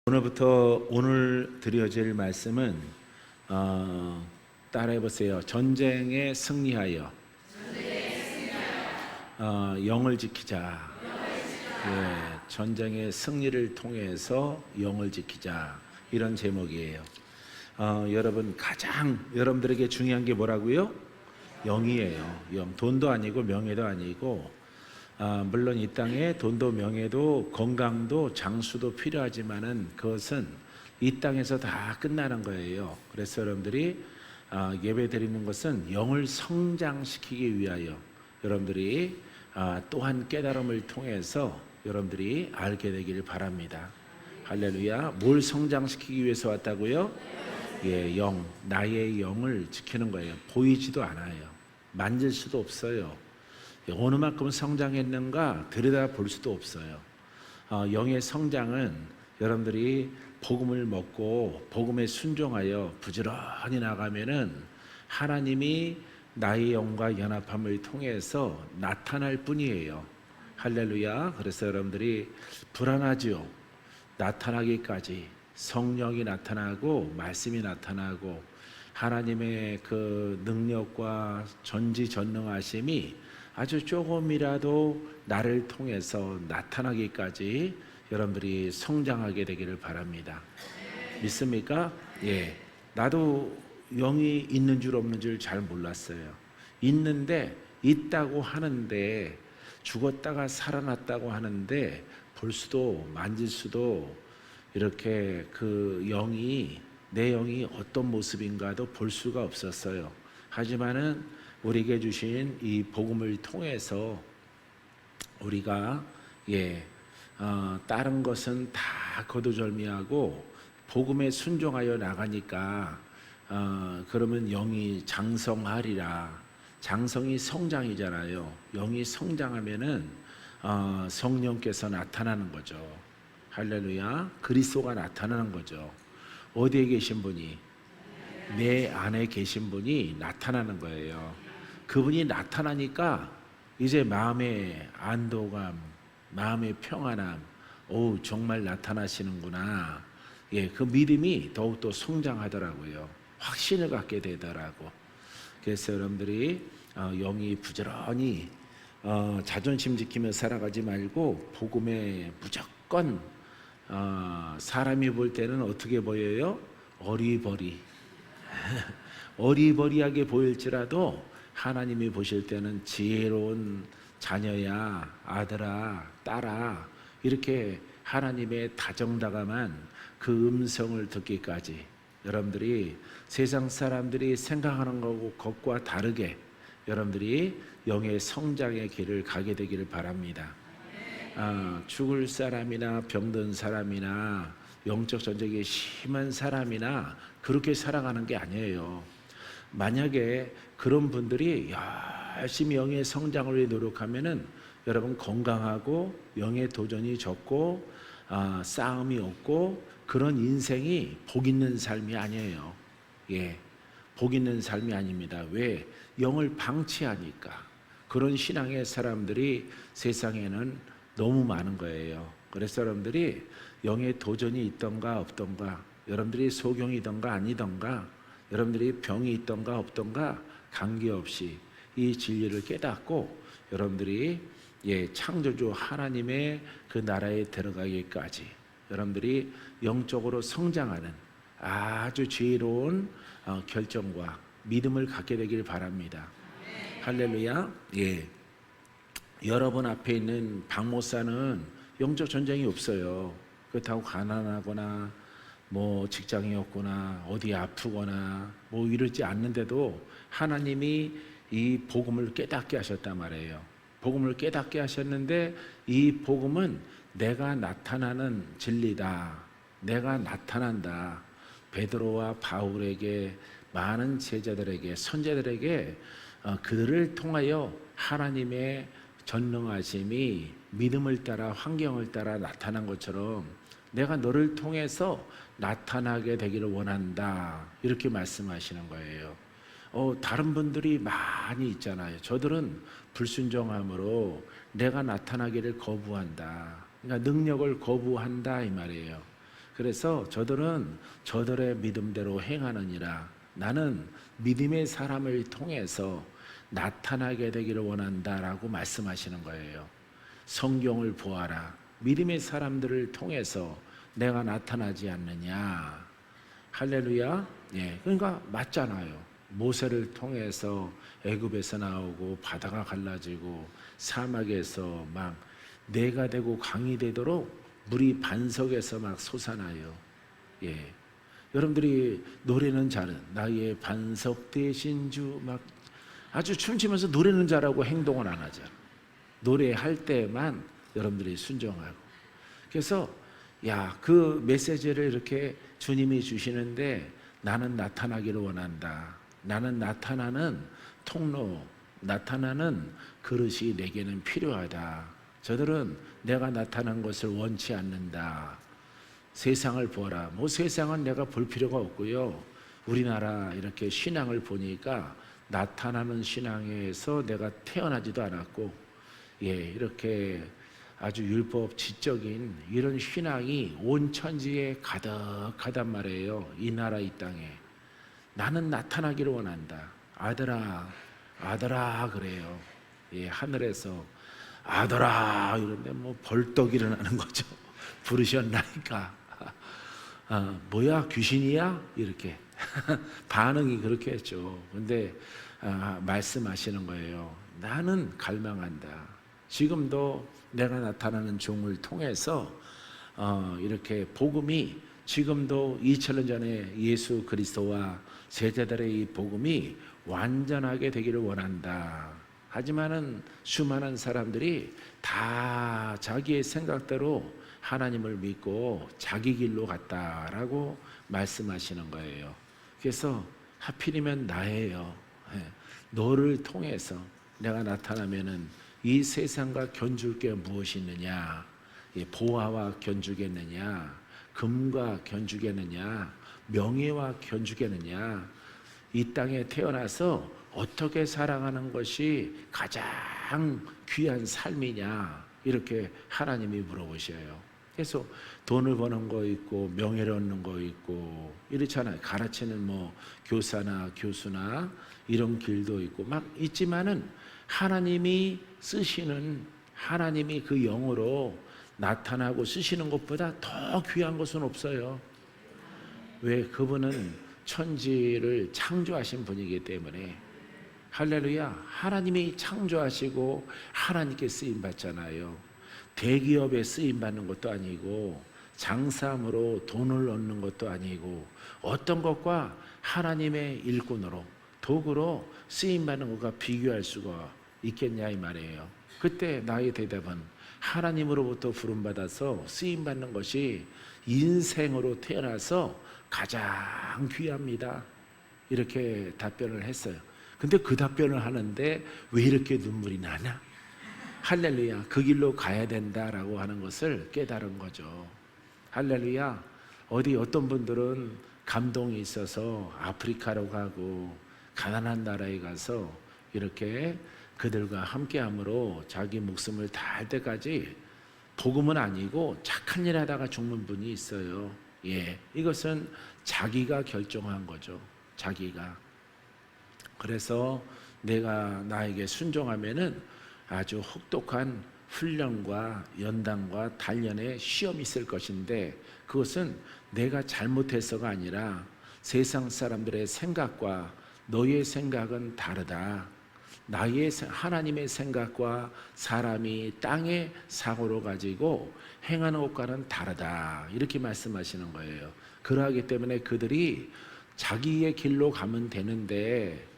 오늘부터 오늘 드려질 말씀은 따라해 보세요. 전쟁에 승리하여 영을 지키자. 전쟁의 승리를 통해서 영을 지키자, 이런 제목이에요. 여러분, 가장 여러분들에게 중요한 게 뭐라고요? 영이에요. 영. 돈도 아니고 명예도 아니고, 물론 이 땅에 돈도 명예도 건강도 장수도 필요하지만은 그것은 이 땅에서 다 끝나는 거예요. 그래서 여러분들이 예배 드리는 것은 영을 성장시키기 위하여, 여러분들이 또한 깨달음을 통해서 여러분들이 알게 되기를 바랍니다. 할렐루야. 뭘 성장시키기 위해서 왔다고요? 영, 나의 영을 지키는 거예요. 보이지도 않아요. 만질 수도 없어요. 어느 만큼 성장했는가 들여다 볼 수도 없어요. 영의 성장은 여러분들이 복음을 먹고 복음에 순종하여 부지런히 나가면은 하나님이 나의 영과 연합함을 통해서 나타날 뿐이에요. 할렐루야. 그래서 여러분들이 불안하지요. 나타나기까지 성령이 나타나고 말씀이 나타나고 하나님의 그 능력과 전지전능하심이 아주 조금이라도 나를 통해서 나타나기까지 여러분들이 성장하게 되기를 바랍니다. 믿습니까? 예. 나도 영이 있는 줄 없는 줄 잘 몰랐어요. 있는데, 있다고 하는데, 죽었다가 살아났다고 하는데 볼 수도 만질 수도 이렇게 그 영이, 내 영이 어떤 모습인가도 볼 수가 없었어요. 하지만은 우리에게 주신 이 복음을 통해서 우리가 다른 것은 다 거두절미하고 복음에 순종하여 나가니까 그러면 영이 장성하리라. 장성이 성장이잖아요. 영이 성장하면은 성령께서 나타나는 거죠. 할렐루야. 그리스도가 나타나는 거죠. 어디에 계신 분이? 내 안에 계신 분이 나타나는 거예요. 그분이 나타나니까 이제 마음의 안도감, 마음의 평안함, 오, 정말 나타나시는구나. 그 믿음이 더욱더 성장하더라고요. 확신을 갖게 되더라고. 그래서 여러분들이 영이 부지런히 자존심 지키며 살아가지 말고 복음에 무조건, 사람이 볼 때는 어떻게 보여요? 어리버리 어리버리하게 보일지라도 하나님이 보실 때는 지혜로운 자녀야, 아들아, 딸아, 이렇게 하나님의 다정다감한 그 음성을 듣기까지 여러분들이 세상 사람들이 생각하는 것과 다르게 여러분들이 영의 성장의 길을 가게 되기를 바랍니다. 죽을 사람이나 병든 사람이나 영적 전쟁이 심한 사람이나 그렇게 살아가는 게 아니에요. 만약에 그런 분들이 열심히 영의 성장을 위해 노력하면은 여러분 건강하고 영의 도전이 적고 싸움이 없고 그런 인생이 복 있는 삶이 아니에요. 복 있는 삶이 아닙니다. 왜? 영을 방치하니까. 그런 신앙의 사람들이 세상에는 너무 많은 거예요. 그래서 여러분들이 영의 도전이 있던가 없던가, 여러분들이 소경이던가 아니던가, 여러분들이 병이 있던가 없던가 관계없이 이 진리를 깨닫고 여러분들이 창조주 하나님의 그 나라에 들어가기까지 여러분들이 영적으로 성장하는 아주 지혜로운 결정과 믿음을 갖게 되길 바랍니다. 할렐루야. 여러분 앞에 있는 박 목사는 영적 전쟁이 없어요. 그렇다고 가난하거나 뭐 직장이 없거나 어디 아프거나 뭐 이러지 않는데도 하나님이 이 복음을 깨닫게 하셨단 말이에요. 복음을 깨닫게 하셨는데 이 복음은 내가 나타나는 진리다. 내가 나타난다. 베드로와 바울에게, 많은 제자들에게, 선제들에게 그들을 통하여 하나님의 전능하심이 믿음을 따라 환경을 따라 나타난 것처럼 내가 너를 통해서 나타나게 되기를 원한다. 이렇게 말씀하시는 거예요. 다른 분들이 많이 있잖아요. 저들은 불순종함으로 내가 나타나기를 거부한다. 그러니까 능력을 거부한다 이 말이에요. 그래서 저들은 저들의 믿음대로 행하느니라. 나는 믿음의 사람을 통해서 나타나게 되기를 원한다라고 말씀하시는 거예요. 성경을 보아라. 믿음의 사람들을 통해서 내가 나타나지 않느냐. 할렐루야. 예, 그러니까 맞잖아요. 모세를 통해서 애굽에서 나오고 바다가 갈라지고 사막에서 막 내가 되고 강이 되도록 물이 반석에서 막 솟아나요. 예, 여러분들이 노래는 잘은 나의 반석 되신 주 막 아주 춤추면서 노래는 잘하고 행동은 안 하잖아. 노래할 때만 여러분들이 순종하고. 그래서 야, 그 메시지를 이렇게 주님이 주시는데 나는 나타나기를 원한다. 나는 나타나는 통로, 나타나는 그릇이 내게는 필요하다. 저들은 내가 나타난 것을 원치 않는다. 세상을 보라. 뭐 세상은 내가 볼 필요가 없고요. 우리나라 이렇게 신앙을 보니까 나타나는 신앙에서 내가 태어나지도 않았고, 예, 이렇게 아주 율법 지적인 이런 신앙이 온 천지에 가득하단 말이에요. 이 나라 이 땅에. 나는 나타나기를 원한다. 아들아, 아들아 그래요. 예, 하늘에서 아들아 이런데 뭐 벌떡 일어나는 거죠. 부르셨나니까. 뭐야 귀신이야? 이렇게 반응이 그렇게 했죠. 근데 말씀하시는 거예요. 나는 갈망한다. 지금도 내가 나타나는 종을 통해서 이렇게 복음이 지금도 2000년 전에 예수 그리스도와 제자들의 이 복음이 완전하게 되기를 원한다. 하지만은 수많은 사람들이 다 자기의 생각대로 하나님을 믿고 자기 길로 갔다라고 말씀하시는 거예요. 그래서 하필이면 나예요. 너를 통해서 내가 나타나면은 이 세상과 견줄 게 무엇이 있느냐? 보화와 견주겠느냐? 금과 견주겠느냐? 명예와 견주겠느냐? 이 땅에 태어나서 어떻게 살아가는 것이 가장 귀한 삶이냐? 이렇게 하나님이 물어보셔요. 그래서 돈을 버는 거 있고 명예를 얻는 거 있고 이렇잖아요. 가르치는 뭐 교사나 교수나 이런 길도 있고 막 있지만은 하나님이 쓰시는 하나님이 그 영으로 나타나고 쓰시는 것보다 더 귀한 것은 없어요. 왜? 그분은 천지를 창조하신 분이기 때문에. 할렐루야. 하나님이 창조하시고 하나님께 쓰임 받잖아요. 대기업에 쓰임 받는 것도 아니고 장사함으로 돈을 얻는 것도 아니고 어떤 것과 하나님의 일꾼으로 도구로 쓰임 받는 것과 비교할 수가 있겠냐 이 말이에요. 그때 나의 대답은 하나님으로부터 부름받아서 쓰임 받는 것이 인생으로 태어나서 가장 귀합니다. 이렇게 답변을 했어요. 근데 그 답변을 하는데 왜 이렇게 눈물이 나냐? 할렐루야. 그 길로 가야 된다라고 하는 것을 깨달은 거죠. 할렐루야. 어떤 분들은 감동이 있어서 아프리카로 가고 가난한 나라에 가서 이렇게 그들과 함께함으로 자기 목숨을 다할 때까지 복음은 아니고 착한 일 하다가 죽는 분이 있어요. 예, 이것은 자기가 결정한 거죠. 자기가. 그래서 내가 나에게 순종하면은 아주 혹독한 훈련과 연단과 단련의 시험이 있을 것인데 그것은 내가 잘못해서가 아니라 세상 사람들의 생각과 너의 생각은 다르다. 나의 하나님의 생각과 사람이 땅의 사고로 가지고 행하는 것과는 다르다. 이렇게 말씀하시는 거예요. 그러하기 때문에 그들이 자기의 길로 가면 되는데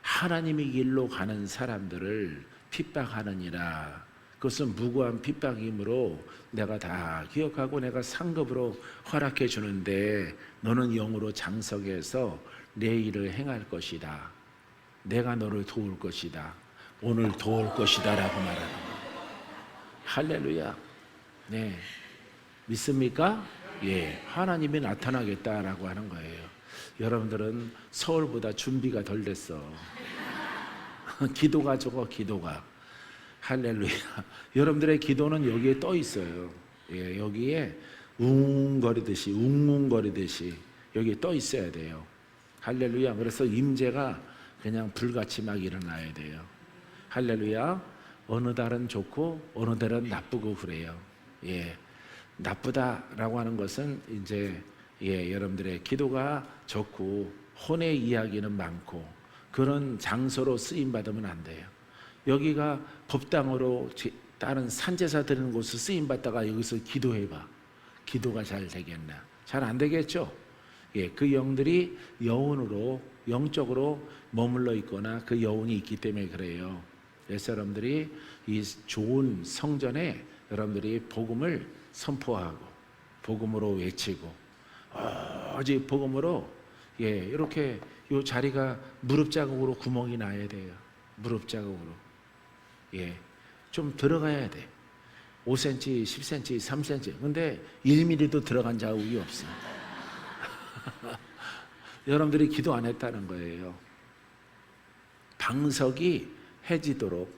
하나님의 길로 가는 사람들을 핍박하느니라. 그것은 무고한 핍박이므로 내가 다 기억하고 내가 상급으로 허락해 주는데 너는 영으로 장석해서 내 일을 행할 것이다. 내가 너를 도울 것이다. 오늘 도울 것이다 라고 말하는 거예요. 할렐루야. 네, 믿습니까? 예, 하나님이 나타나겠다라고 하는 거예요. 여러분들은 서울보다 준비가 덜 됐어. 기도가 적어. 기도가. 할렐루야. 여러분들의 기도는 여기에 떠 있어요. 예, 여기에 웅웅거리듯이 웅웅거리듯이 여기 떠 있어야 돼요. 할렐루야. 그래서 임재가 그냥 불같이 막 일어나야 돼요. 할렐루야. 어느 달은 좋고 어느 달은 나쁘고 그래요. 예, 나쁘다라고 하는 것은 이제 여러분들의 기도가 좋고 혼의 이야기는 많고 그런 장소로 쓰임 받으면 안 돼요. 여기가 법당으로 다른 산제사 드리는 곳을 쓰임 받다가 여기서 기도해봐. 기도가 잘 되겠나? 잘 안 되겠죠. 예, 그 영들이 여운으로 영적으로 머물러 있거나 그 여운이 있기 때문에 그래요. 그래서 여러분들이 이 좋은 성전에 여러분들이 복음을 선포하고 복음으로 외치고 오직 복음으로 이렇게 이 자리가 무릎 자국으로 구멍이 나야 돼요. 무릎 자국으로 좀 들어가야 돼. 5cm, 10cm, 3cm. 근데 1mm도 들어간 자국이 없어. 여러분들이 기도 안 했다는 거예요. 방석이 해지도록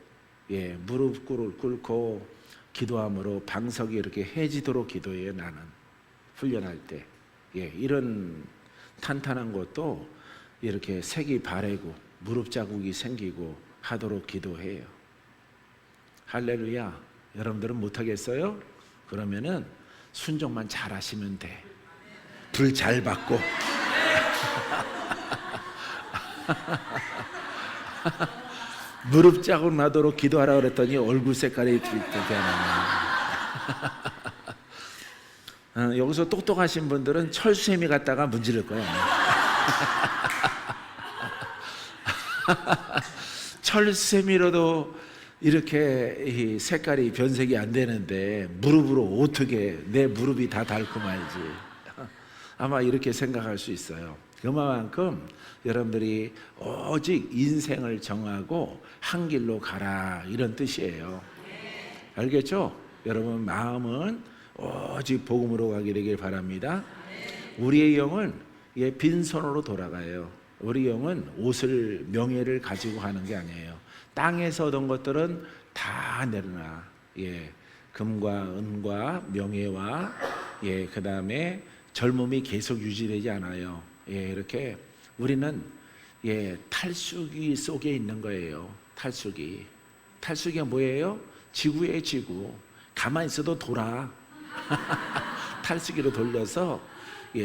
무릎 꿇고 기도함으로 방석이 이렇게 해지도록 기도해요. 나는 훈련할 때 이런 탄탄한 것도 이렇게 색이 바래고 무릎 자국이 생기고 하도록 기도해요. 할렐루야. 여러분들은 못하겠어요? 그러면은 순종만 잘 하시면 돼. 불 잘 받고 무릎 자국 나도록 기도하라 그랬더니 얼굴 색깔이 변하네. 여기서 똑똑하신 분들은 철수세미 갖다가 문지를 거예요. 철수세미로도 이렇게 이 색깔이 변색이 안 되는데 무릎으로 어떻게 내 무릎이 다 닳고 말지. 아마 이렇게 생각할 수 있어요. 그만큼 여러분들이 오직 인생을 정하고 한 길로 가라 이런 뜻이에요. 알겠죠? 여러분 마음은 오직 복음으로 가게 되길 바랍니다. 우리의 영은 빈손으로 돌아가요. 우리 영은 옷을 명예를 가지고 가는 게 아니에요. 땅에서 얻은 것들은 다 내려놔. 금과 은과 명예와 그 다음에 젊음이 계속 유지되지 않아요. 이렇게 우리는 탈수기 속에 있는 거예요. 탈수기가 뭐예요? 지구예요. 지구. 가만히 있어도 돌아. 탈수기로 돌려서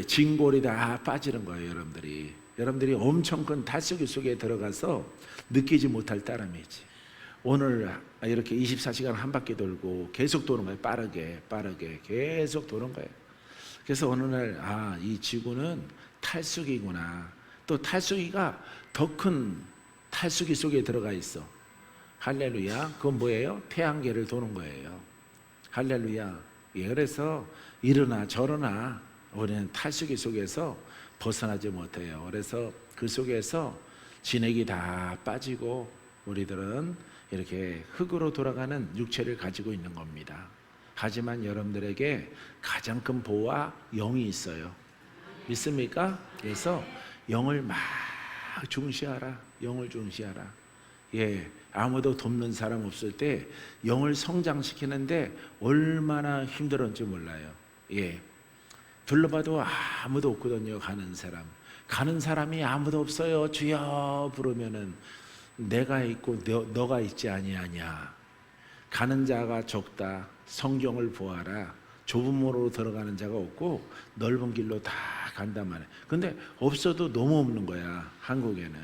진골이 다 빠지는 거예요. 여러분들이 엄청 큰 탈수기 속에 들어가서 느끼지 못할 따름이지. 오늘 이렇게 24시간 한 바퀴 돌고 계속 도는 거예요. 빠르게 계속 도는 거예요. 그래서 어느 날 이 지구는 탈수기구나. 또 탈수기가 더 큰 탈수기 속에 들어가 있어. 할렐루야. 그건 뭐예요? 태양계를 도는 거예요. 할렐루야. 그래서 이러나 저러나 우리는 탈수기 속에서 벗어나지 못해요. 그래서 그 속에서 진액이 다 빠지고 우리들은 이렇게 흙으로 돌아가는 육체를 가지고 있는 겁니다. 하지만 여러분들에게 가장 큰 보호와 영이 있어요. 믿습니까? 그래서 영을 막 중시하라. 영을 중시하라. 아무도 돕는 사람 없을 때 영을 성장시키는데 얼마나 힘들었는지 몰라요. 둘러봐도 아무도 없거든요. 가는 사람이 아무도 없어요. 주여 부르면은 내가 있고 너가 있지 아니하냐. 가는 자가 적다. 성경을 보아라. 좁은 문으로 들어가는 자가 없고 넓은 길로 다 간단 말이에요. 근데 없어도 너무 없는 거야. 한국에는.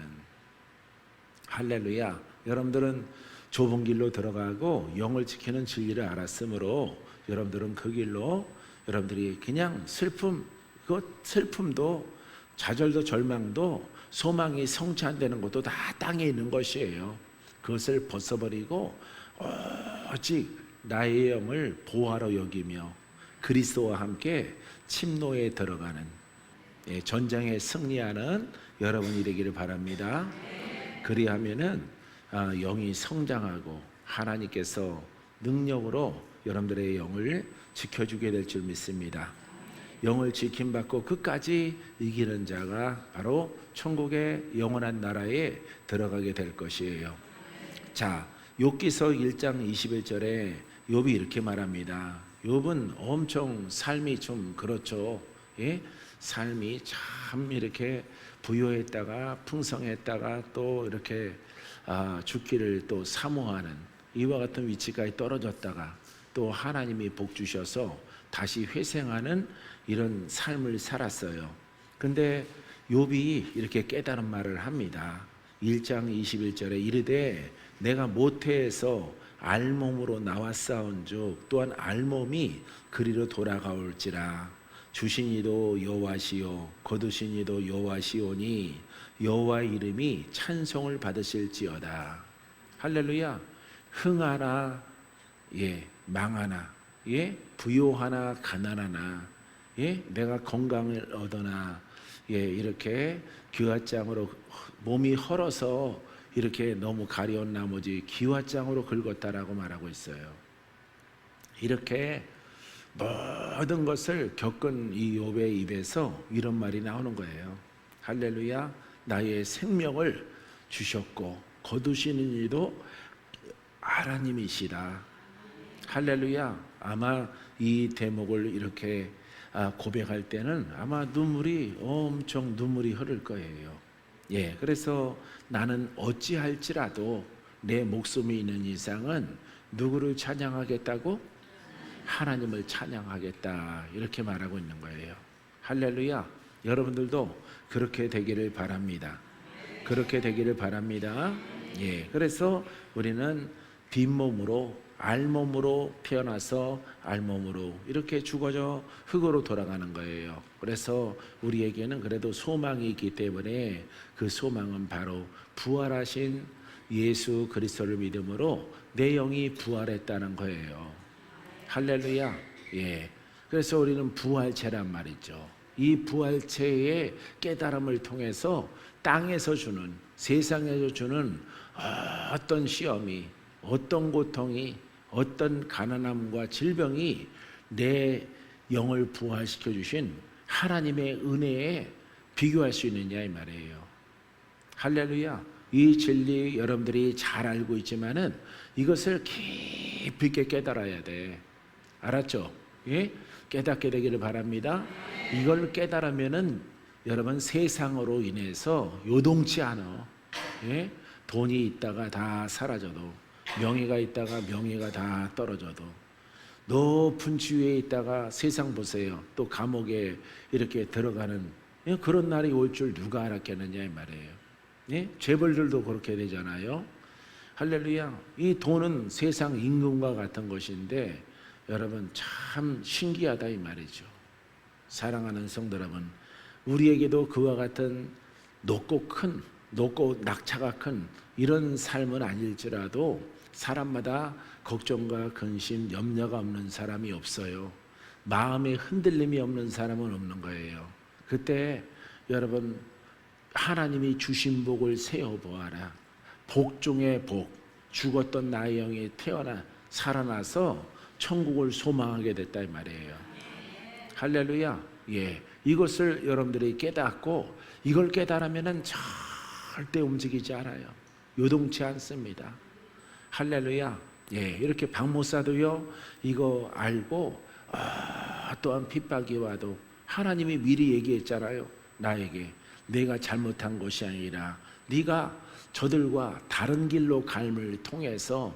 할렐루야. 여러분들은 좁은 길로 들어가고 영을 지키는 진리를 알았으므로 여러분들은 그 길로 여러분들이 그냥 슬픔도 좌절도 절망도 소망이 성취 안 되는 것도 다 땅에 있는 것이에요. 그것을 벗어버리고 오직 나의 영을 보화로 여기며 그리스도와 함께 침노에 들어가는 전쟁에 승리하는 여러분이 되기를 바랍니다. 그리하면은 영이 성장하고 하나님께서 능력으로 여러분들의 영을 지켜주게 될 줄 믿습니다. 영을 지킴받고 끝까지 이기는 자가 바로 천국의 영원한 나라에 들어가게 될 것이에요. 자, 욥기서 1장 21절에 욥이 이렇게 말합니다. 욥은 엄청 삶이 좀 그렇죠. 예? 삶이 참 이렇게 부유했다가 풍성했다가 또 이렇게 죽기를 또 사모하는 이와 같은 위치까지 떨어졌다가 또 하나님이 복 주셔서 다시 회생하는 이런 삶을 살았어요. 근데 욥이 이렇게 깨달은 말을 합니다. 1장 21절에 이르되 내가 모태에서 알몸으로 나왔사온즉 또한 알몸이 그리로 돌아가올지라. 주신 이도 여호와시요 거두신 이도 여호와시오니 여호와 이름이 찬송을 받으실지어다. 할렐루야. 흥하나 망하나 부요하나 가난하나 내가 건강을 얻으나 이렇게 기왓장으로 몸이 헐어서 이렇게 너무 가려운 나머지 기왓장으로 긁었다라고 말하고 있어요. 이렇게 모든 것을 겪은 이 욥의 입에서 이런 말이 나오는 거예요. 할렐루야. 나의 생명을 주셨고 거두시는 이도 하나님이시다. 할렐루야. 아마 이 대목을 이렇게 고백할 때는 아마 엄청 눈물이 흐를 거예요. 그래서 나는 어찌할지라도 내 목숨이 있는 이상은 누구를 찬양하겠다고? 하나님을 찬양하겠다. 이렇게 말하고 있는 거예요. 할렐루야. 여러분들도 그렇게 되기를 바랍니다. 그렇게 되기를 바랍니다. 그래서 우리는 빈몸으로 알몸으로 태어나서 알몸으로 이렇게 죽어져 흙으로 돌아가는 거예요. 그래서 우리에게는 그래도 소망이 있기 때문에 그 소망은 바로 부활하신 예수 그리스도를 믿음으로 내 영이 부활했다는 거예요. 할렐루야. 그래서 우리는 부활체란 말이죠. 이 부활체의 깨달음을 통해서 땅에서 주는, 세상에서 주는 어떤 시험이, 어떤 고통이, 어떤 가난함과 질병이 내 영을 부활시켜 주신 하나님의 은혜에 비교할 수 있느냐 이 말이에요. 할렐루야. 이 진리 여러분들이 잘 알고 있지만은 이것을 깊이 있게 깨달아야 돼. 알았죠? 깨닫게 되기를 바랍니다. 이걸 깨달으면은 여러분 세상으로 인해서 요동치 않아. 돈이 있다가 다 사라져도, 명예가 있다가 명예가 다 떨어져도, 높은 지위에 있다가 세상 보세요. 또 감옥에 이렇게 들어가는 그런 날이 올 줄 누가 알았겠느냐 이 말이에요. 재벌들도 그렇게 되잖아요. 할렐루야. 이 돈은 세상 임금과 같은 것인데 여러분 참 신기하다 이 말이죠. 사랑하는 성도 여러분, 우리에게도 그와 같은 높고 낙차가 큰 이런 삶은 아닐지라도 사람마다 걱정과 근심, 염려가 없는 사람이 없어요. 마음에 흔들림이 없는 사람은 없는 거예요. 그때 여러분 하나님이 주신 복을 세어보아라. 복 중에 복, 죽었던 나의 영이 살아나서 천국을 소망하게 됐다 이 말이에요. 할렐루야. 이것을 여러분들이 깨닫고 이걸 깨달으면 절대 움직이지 않아요. 요동치 않습니다. 할렐루야. 이렇게 박목사도요 이거 알고 또한 핍박이 와도 하나님이 미리 얘기했잖아요. 나에게 내가 잘못한 것이 아니라 네가 저들과 다른 길로 갈을 통해서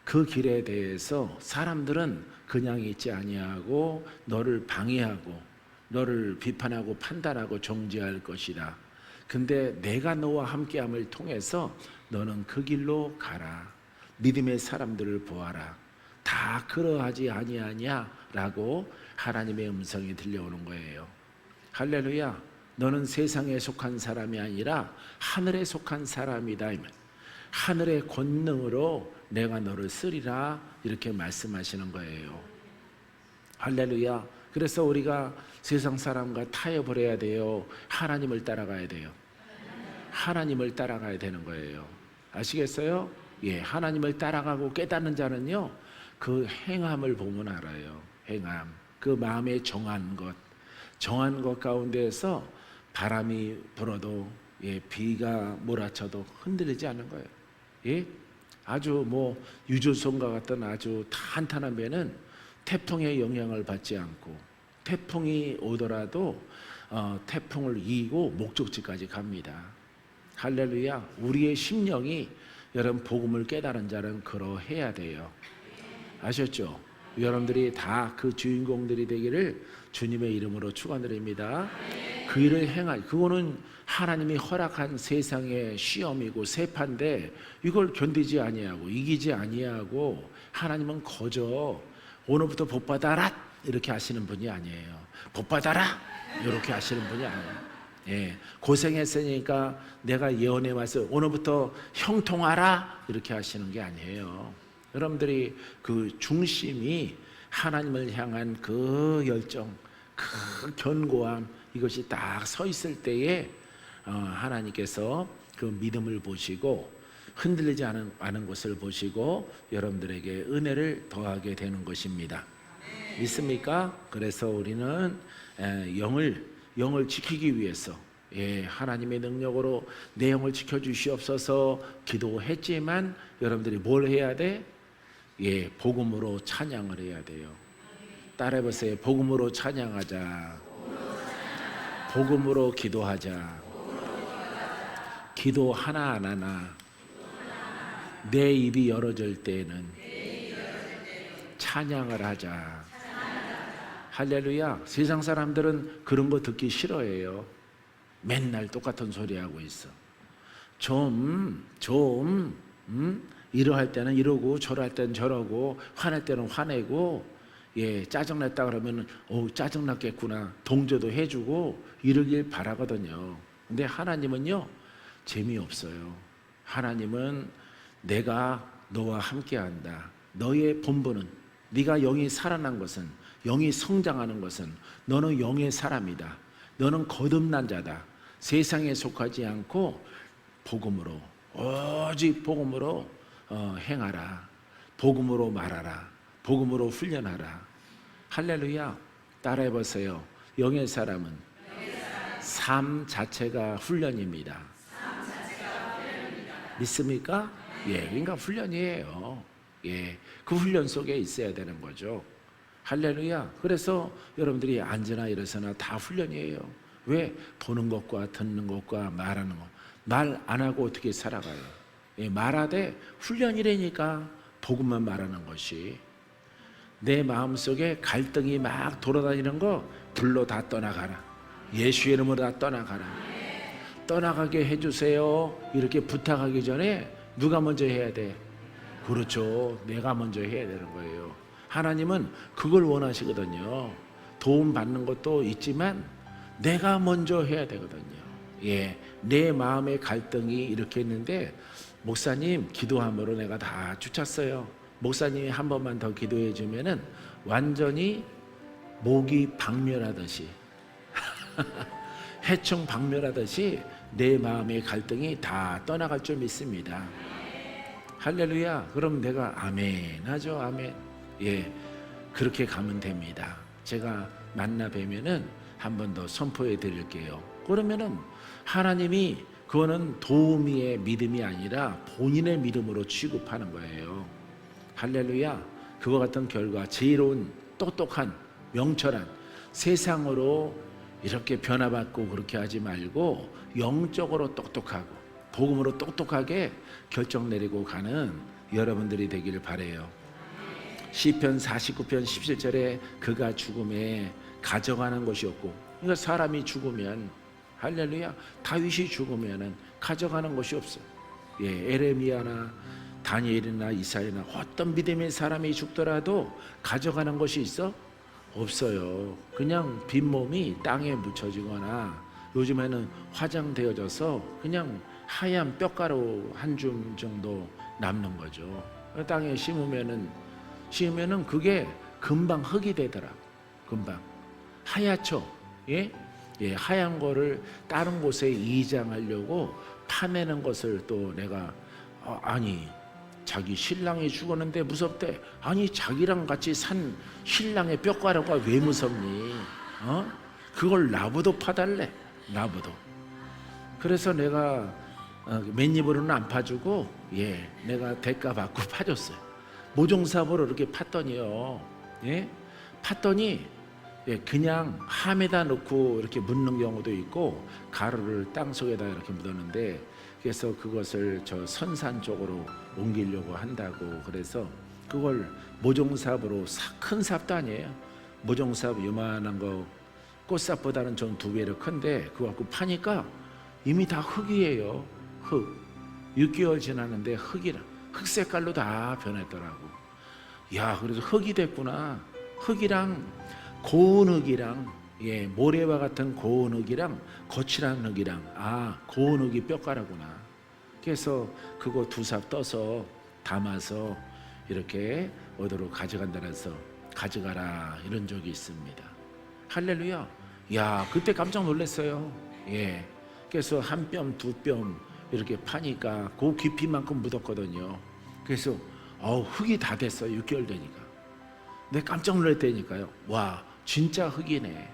그 길에 대해서 사람들은 그냥 있지 아니하고 너를 방해하고 너를 비판하고 판단하고 정죄할 것이다. 근데 내가 너와 함께함을 통해서 너는 그 길로 가라. 믿음의 사람들을 보아라. 다 그러하지 아니하냐라고 하나님의 음성이 들려오는 거예요. 할렐루야. 너는 세상에 속한 사람이 아니라 하늘에 속한 사람이다. 하늘의 권능으로 내가 너를 쓰리라 이렇게 말씀하시는 거예요. 할렐루야. 그래서 우리가 세상 사람과 타협을 해야 돼요. 하나님을 따라가야 돼요. 하나님을 따라가야 되는 거예요. 아시겠어요? 하나님을 따라가고 깨닫는 자는요 그 행함을 보면 알아요. 행함, 그 마음에 정한 것 가운데에서 바람이 불어도 비가 몰아쳐도 흔들리지 않는 거예요. 아주 유조선과 같은 아주 탄탄한 배는 태풍의 영향을 받지 않고 태풍이 오더라도 태풍을 이기고 목적지까지 갑니다. 할렐루야. 우리의 심령이 여러분 복음을 깨달은 자는 그러해야 돼요. 아셨죠? 여러분들이 다 그 주인공들이 되기를 주님의 이름으로 축원드립니다. 그 일을 행할, 그거는 하나님이 허락한 세상의 시험이고 세파인데 이걸 견디지 아니하고 이기지 아니하고 하나님은 거저 오늘부터 복 받아라 이렇게 하시는 분이 아니에요. 복 받아라 이렇게 하시는 분이 아니에요. 예, 고생했으니까 내가 예언해 왔어요. 오늘부터 형통하라 이렇게 하시는 게 아니에요. 여러분들이 그 중심이 하나님을 향한 그 열정, 그 견고함, 이것이 딱 서 있을 때에 하나님께서 그 믿음을 보시고 흔들리지 않은 것을 보시고 여러분들에게 은혜를 더하게 되는 것입니다. 믿습니까? 그래서 우리는 영을 지키기 위해서 하나님의 능력으로 내 영을 지켜주시옵소서 기도했지만 여러분들이 뭘 해야 돼? 복음으로 찬양을 해야 돼요. 따라해보세요. 복음으로 찬양하자. 복음으로 기도하자. 기도 하나 안 하나 내 입이 열어질 때에는 찬양을 하자. 할렐루야. 세상 사람들은 그런 거 듣기 싫어해요. 맨날 똑같은 소리 하고 있어. 이러할 때는 이러고 저러할 때는 저러고 화낼 때는 화내고 짜증났다 그러면 짜증났겠구나 동조도 해주고 이러길 바라거든요. 근데 하나님은요 재미없어요. 하나님은 내가 너와 함께한다. 너의 본분은 네가 영이 살아난 것은 영이 성장하는 것은 너는 영의 사람이다. 너는 거듭난 자다. 세상에 속하지 않고 복음으로 오직 복음으로 행하라. 복음으로 말하라. 복음으로 훈련하라. 할렐루야. 따라해보세요. 영의 사람은 삶 자체가 훈련입니다. 믿습니까? 그러니까 훈련이에요. 그 훈련 속에 있어야 되는 거죠. 할렐루야. 그래서 여러분들이 앉으나 일어서나 다 훈련이에요. 왜? 보는 것과 듣는 것과 말하는 것. 말 안 하고 어떻게 살아가요? 말하되 훈련이라니까. 복음만 말하는 것이. 내 마음속에 갈등이 막 돌아다니는 거 불로 다 떠나가라. 예수의 이름으로 다 떠나가라. 떠나가게 해주세요. 이렇게 부탁하기 전에 누가 먼저 해야 돼? 그렇죠. 내가 먼저 해야 되는 거예요. 하나님은 그걸 원하시거든요. 도움 받는 것도 있지만 내가 먼저 해야 되거든요. 내 마음의 갈등이 이렇게 있는데 목사님 기도함으로 내가 다 쫓았어요. 목사님이 한 번만 더 기도해 주면은 완전히 모기 박멸하듯이 해충 박멸하듯이 내 마음의 갈등이 다 떠나갈 줄 믿습니다. 할렐루야. 그럼 내가 아멘 하죠. 아멘. 그렇게 가면 됩니다. 제가 만나 뵈면은 한 번 더 선포해 드릴게요. 그러면은 하나님이 그거는 도우미의 믿음이 아니라 본인의 믿음으로 취급하는 거예요. 할렐루야. 그와 같은 결과 지혜로운 똑똑한 명철한 세상으로 이렇게 변화받고 그렇게 하지 말고 영적으로 똑똑하고 복음으로 똑똑하게 결정 내리고 가는 여러분들이 되기를 바라요. 시편 49편 17절에 그가 죽음에 가져가는 것이 없고, 그러니까 사람이 죽으면 할렐루야 다윗이 죽으면은 가져가는 것이 없어. 에레미야나 다니엘이나 이사야나 어떤 믿음의 사람이 죽더라도 가져가는 것이 있어? 없어요. 그냥 빈몸이 땅에 묻혀지거나 요즘에는 화장되어져서 그냥 하얀 뼈가루 한 줌 정도 남는 거죠. 땅에 심으면은 그게 금방 흙이 되더라. 금방 하얗죠. 하얀 거를 다른 곳에 이장하려고 파내는 것을 또 내가 아니 자기 신랑이 죽었는데 무섭대. 아니 자기랑 같이 산 신랑의 뼈가루가 왜 무섭니? 그걸 나보도 파달래. 나보도. 그래서 내가 맨입으로는 안 파주고 내가 대가 받고 파줬어요. 모종삽으로 이렇게 팠더니요 예? 팠더니 그냥 함에다 넣고 이렇게 묻는 경우도 있고 가루를 땅 속에다 이렇게 묻었는데 그래서 그것을 저 선산 쪽으로 옮기려고 한다고 그래서 그걸 모종삽으로 큰 삽도 아니에요. 모종삽 요만한 거 꽃삽보다는 좀 2배로 큰데 그거 갖고 파니까 이미 다 흙이에요. 흙. 6개월 지났는데 흙 색깔로 다 변했더라고. 야, 그래서 흙이 됐구나. 흙이랑 고운 흙이랑 모래와 같은 고운 흙이랑 거칠한 흙이랑 고운 흙이 뼈가루구나. 그래서 그거 2삽 떠서 담아서 이렇게 어디로 가져간다 해서 가져가라 이런 적이 있습니다. 할렐루야. 야, 그때 깜짝 놀랐어요. 그래서 1뼘 2뼘 이렇게 파니까 그 깊이만큼 묻었거든요. 그래서 흙이 다 됐어요. 6개월 되니까. 내가 깜짝 놀랐다니까요. 와, 진짜 흙이네.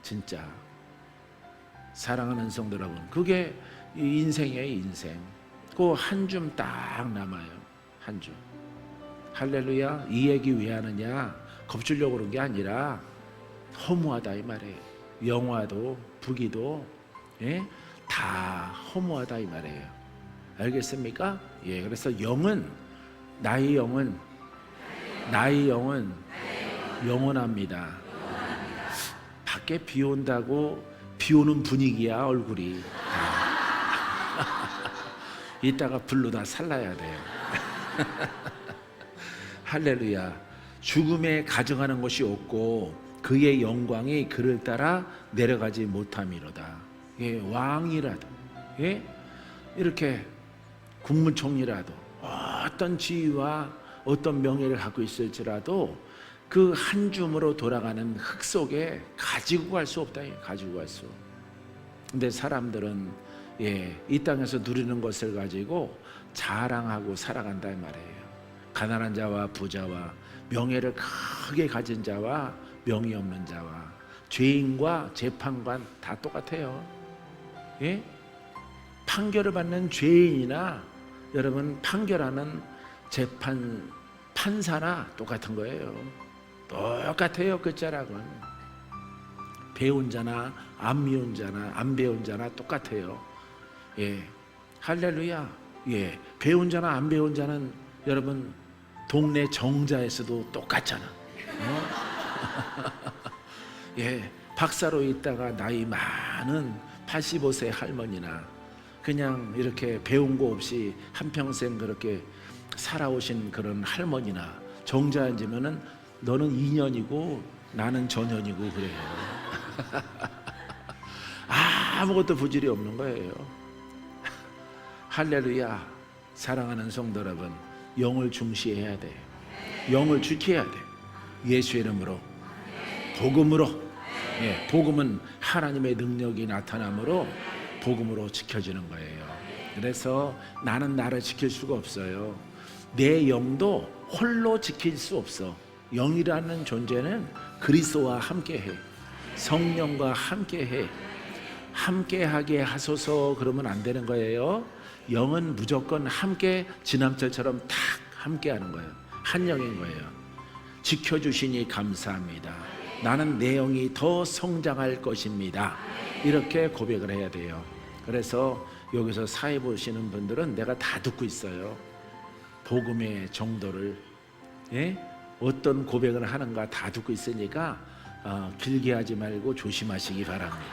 진짜. 사랑하는 성도 여러분, 그게 인생이에요. 인생. 그 한 줌 딱 남아요. 한 줌. 할렐루야. 이 얘기 왜 하느냐, 겁주려고 그런 게 아니라 허무하다 이 말이에요. 영화도 부기도 다 허무하다 이 말이에요. 알겠습니까? 그래서 나의 영은 영원합니다. 밖에 비 온다고 비 오는 분위기야. 얼굴이 이따가 불로 다 살라야 돼요. 할렐루야. 죽음에 가져가는 것이 없고 그의 영광이 그를 따라 내려가지 못함이로다. 왕이라도 이렇게 국무총리라도 어떤 지위와 어떤 명예를 갖고 있을지라도 그 한 줌으로 돌아가는 흙 속에 가지고 갈 수 없다. 가지고 갈 수. 근데 사람들은 이 땅에서 누리는 것을 가지고 자랑하고 살아간다 이 말이에요. 가난한 자와 부자와 명예를 크게 가진 자와 명예 없는 자와 죄인과 재판관 다 똑같아요. 판결을 받는 죄인이나 여러분 판결하는 판사나 똑같은 거예요. 똑같아요. 끝자락은. 배운 자나 안 배운 자나 똑같아요. 할렐루야. 배운 자나 안 배운 자는 여러분 동네 정자에서도 똑같잖아. 박사로 있다가 나이 많은 85세 할머니나 그냥 이렇게 배운 거 없이 한평생 그렇게 살아오신 그런 할머니나 정자 앉으면은 너는 2년이고 나는 전년이고 그래요. 아무것도 부질이 없는 거예요. 할렐루야. 사랑하는 성도 여러분, 영을 중시해야 돼요. 영을 지켜야 돼요. 예수의 이름으로, 복음으로. 복음은 하나님의 능력이 나타남으로 복음으로 지켜지는 거예요. 그래서 나는 나를 지킬 수가 없어요. 내 영도 홀로 지킬 수 없어. 영이라는 존재는 그리스도와 함께해. 성령과 함께해. 함께하게 하소서 그러면 안 되는 거예요. 영은 무조건 함께 지남철처럼 탁 함께하는 거예요. 한 영인 거예요. 지켜주시니 감사합니다. 나는 내 영이 더 성장할 것입니다. 이렇게 고백을 해야 돼요. 그래서 여기서 사회 보시는 분들은 내가 다 듣고 있어요. 복음의 정도를 어떤 고백을 하는가 다 듣고 있으니까 길게 하지 말고 조심하시기 바랍니다.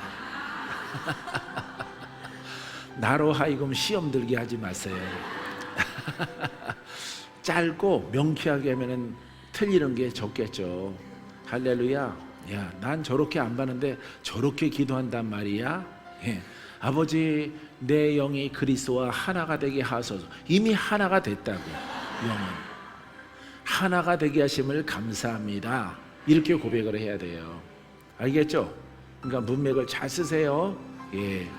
나로 하여금 시험 들게 하지 마세요. 짧고 명쾌하게 하면 틀리는 게 적겠죠. 할렐루야. 야, 난 저렇게 안 봤는데 저렇게 기도한단 말이야. 아버지, 내 영이 그리스도와 하나가 되게 하소서. 이미 하나가 됐다고. 영은 하나가 되게 하심을 감사합니다. 이렇게 고백을 해야 돼요. 알겠죠? 그러니까 문맥을 잘 쓰세요.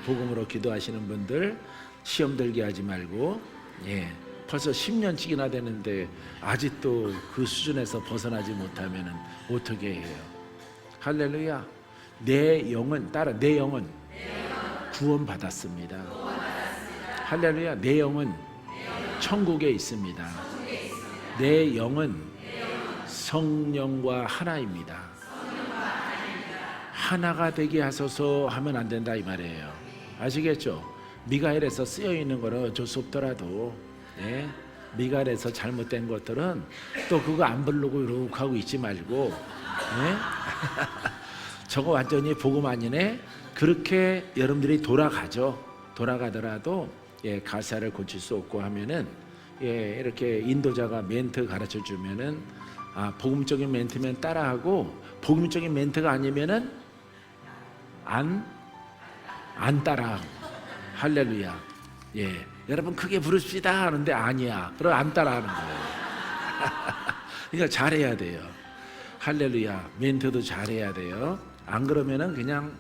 복음으로 기도하시는 분들 시험 들게 하지 말고. 벌써 10년씩이나 되는데 아직도 그 수준에서 벗어나지 못하면 어떻게 해요? 할렐루야. 내 영은 구원받았습니다. 할렐루야. 내 영은 천국에 있습니다. 내 영은 성령과 하나입니다. 하나가 되게 하소서 하면 안 된다 이 말이에요. 아시겠죠? 미가엘에서 쓰여 있는 거는 어쩔 수 없더라도, 네? 미가엘에서 잘못된 것들은 또 그거 안 부르고 이러고 하고 있지 말고, 네? 저거 완전히 복음 아니네. 그렇게 여러분들이 돌아가더라도 예, 가사를 고칠 수 없고 하면은 예, 이렇게 인도자가 멘트 가르쳐 주면은 복음적인 멘트면 따라하고 복음적인 멘트가 아니면은 안 따라하고. 할렐루야. 예, 여러분 크게 부르십시다 하는데 아니야. 그럼 안 따라하는 거예요. 그러니까 잘해야 돼요. 할렐루야. 멘트도 잘해야 돼요. 안 그러면은 그냥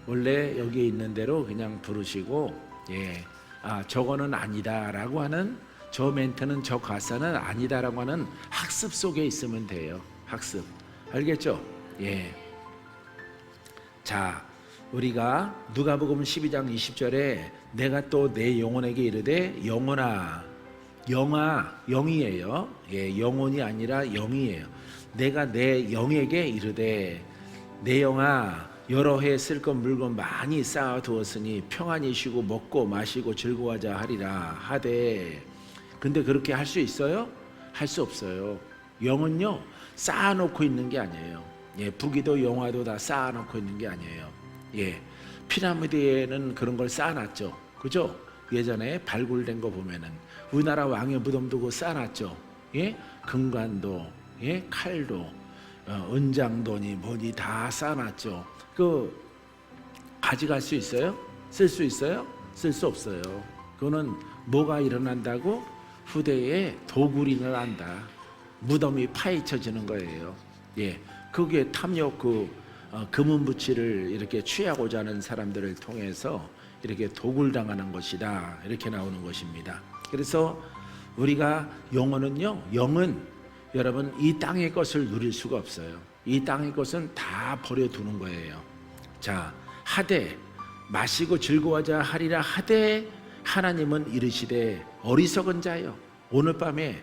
원래 여기에 있는 대로 그냥 부르시고, 예, 저거는 아니다라고 하는, 저 멘트는, 저 가사는 아니다라고 하는 학습 속에 있으면 돼요. 학습. 알겠죠? 예. 자, 우리가 누가복음 12장 20절에 내가 또 내 영혼에게 이르되 영혼아, 영이에요. 예, 영혼이 아니라 영이에요. 내가 내 영에게 이르되 내 영아, 여러 해 쓸 것 물건 많이 쌓아두었으니 평안히 쉬고 먹고 마시고 즐거워하자 하리라 하되. 근데 그렇게 할 수 있어요? 할 수 없어요. 영은요, 쌓아놓고 있는 게 아니에요. 예, 부기도 영화도 다 쌓아놓고 있는 게 아니에요. 예, 피라미드에는 그런 걸 쌓아놨죠. 그죠? 예전에 발굴된 거 보면은 우리나라 왕의 무덤도 그거 쌓아놨죠. 예, 금관도, 예, 칼도, 은장도니 뭐니 다 쌓아놨죠. 그 가져갈 수 있어요? 쓸 수 있어요? 쓸 수 없어요. 그거는 뭐가 일어난다고? 후대에 도굴인을 한다. 무덤이 파헤쳐지는 거예요. 예, 그게 탐욕, 금은부치를 이렇게 취하고자 하는 사람들을 통해서 이렇게 도굴당하는 것이다. 이렇게 나오는 것입니다. 그래서 우리가 영은 여러분 이 땅의 것을 누릴 수가 없어요. 이 땅의 것은 다 버려두는 거예요. 자, 하되 마시고 즐거워하자 하리라 하되 하나님은 이르시되 어리석은 자여 오늘 밤에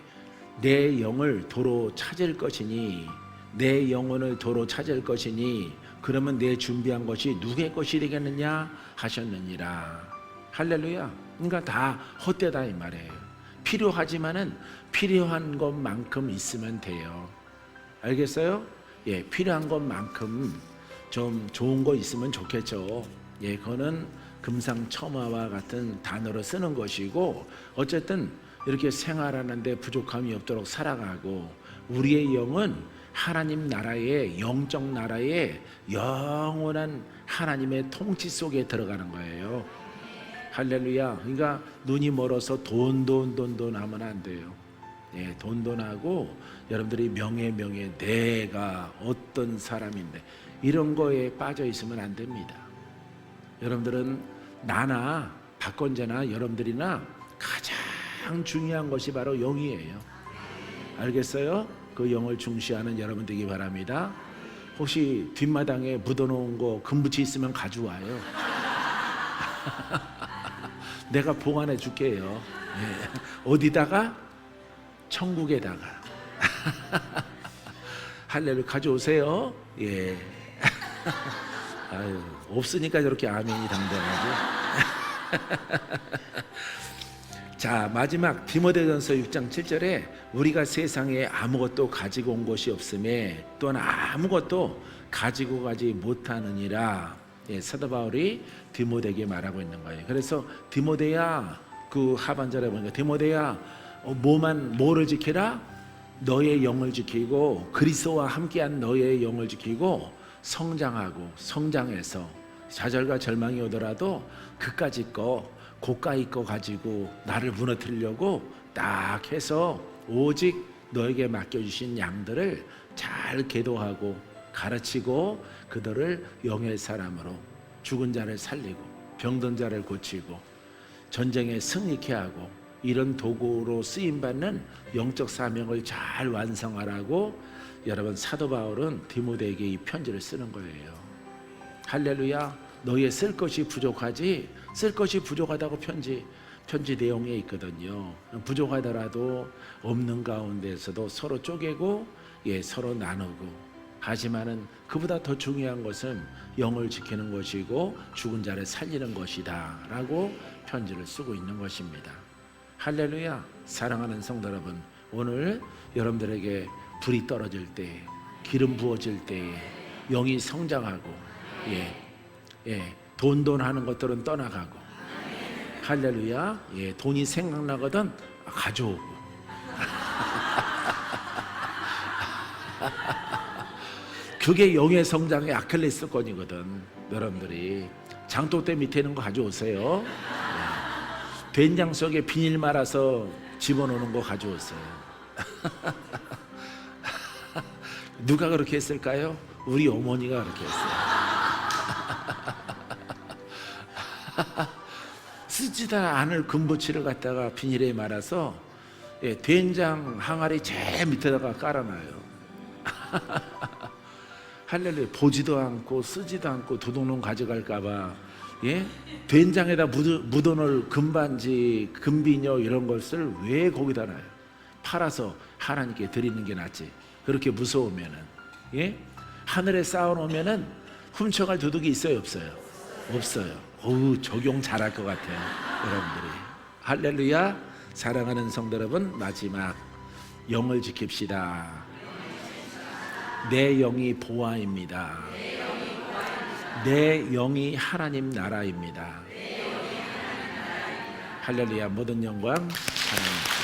내 영을 도로 찾을 것이니, 내 영혼을 도로 찾을 것이니 그러면 내 준비한 것이 누구의 것이 되겠느냐 하셨느니라. 할렐루야. 그러니까 다 헛되다 이 말이에요. 필요하지만은 필요한 것만큼 있으면 돼요. 알겠어요? 예, 필요한 것만큼 좀 좋은 거 있으면 좋겠죠. 예, 그거는 금상첨화와 같은 단어로 쓰는 것이고, 어쨌든 이렇게 생활하는데 부족함이 없도록 살아가고, 우리의 영은 하나님 나라의, 영적 나라의 영원한 하나님의 통치 속에 들어가는 거예요. 할렐루야. 그러니까 눈이 멀어서 돈 하면 안 돼요. 예, 돈하고 여러분들이 명예, 내가 어떤 사람인데 이런 거에 빠져 있으면 안 됩니다. 여러분들은 나나 박건재나 여러분들이나 가장 중요한 것이 바로 영이에요. 알겠어요? 그 영을 중시하는 여러분 되기 바랍니다. 혹시 뒷마당에 묻어놓은 거 금붙이 있으면 가져와요. 내가 보관해 줄게요. 예. 어디다가? 천국에다가. 할렐루야. 가져오세요. 예. 아유, 없으니까 저렇게 아멘이 당당하죠. 자, 마지막 디모데전서 6장 7절에 우리가 세상에 아무것도 가지고 온 것이 없음에 또한 아무것도 가지고 가지 못하느니라. 예, 사도 바울이 디모데에게 말하고 있는 거예요. 그래서 디모데야, 그 하반절에 보니까 디모데야, 뭐를 지키라? 너의 영을 지키고 그리스도와 함께한 너의 영을 지키고 성장하고, 성장해서 좌절과 절망이 오더라도 그까짓 거, 고가의 거 가지고 나를 무너뜨리려고 딱 해서 오직 너에게 맡겨주신 양들을 잘 계도하고 가르치고 그들을 영의 사람으로 죽은 자를 살리고 병든 자를 고치고 전쟁에 승리케 하고 이런 도구로 쓰임받는 영적 사명을 잘 완성하라고 여러분 사도 바울은 디모데에게 이 편지를 쓰는 거예요. 할렐루야. 너의 쓸 것이 부족하지, 쓸 것이 부족하다고 편지 내용에 있거든요. 부족하더라도 없는 가운데서도 서로 쪼개고 서로 나누고, 하지만은 그보다 더 중요한 것은 영을 지키는 것이고 죽은 자를 살리는 것이다 라고 편지를 쓰고 있는 것입니다. 할렐루야. 사랑하는 성도 여러분, 오늘 여러분들에게 불이 떨어질 때, 기름 부어질 때 영이 성장하고, 돈 하는 것들은 떠나가고, 할렐루야. 돈이 생각나거든 가져오고. 그게 영의 성장의 아킬레스건이거든. 여러분들이 장독대 밑에 있는 거 가져오세요. 된장 속에 비닐 말아서 집어넣는 거 가져오세요. 누가 그렇게 했을까요? 우리 어머니가 그렇게 했어요. 쓰지도 않을 금부치를 갖다가 비닐에 말아서 된장 항아리 제일 밑에다가 깔아놔요. 할렐루야. 보지도 않고 쓰지도 않고 도둑놈 가져갈까봐 된장에다 묻어놓을 금반지, 금비녀 이런 것을 왜 거기다 놔요? 팔아서 하나님께 드리는 게 낫지. 그렇게 무서우면은. 하늘에 쌓아놓으면은 훔쳐갈 도둑이 있어요, 없어요? 없어요. 어우, 적용 잘할 것 같아요, 여러분들이. 할렐루야. 사랑하는 성도 여러분, 마지막 영을 지킵시다. 내 영이 보화입니다. 내 영이 하나님 나라입니다. 할렐루야. 모든 영광 하나님.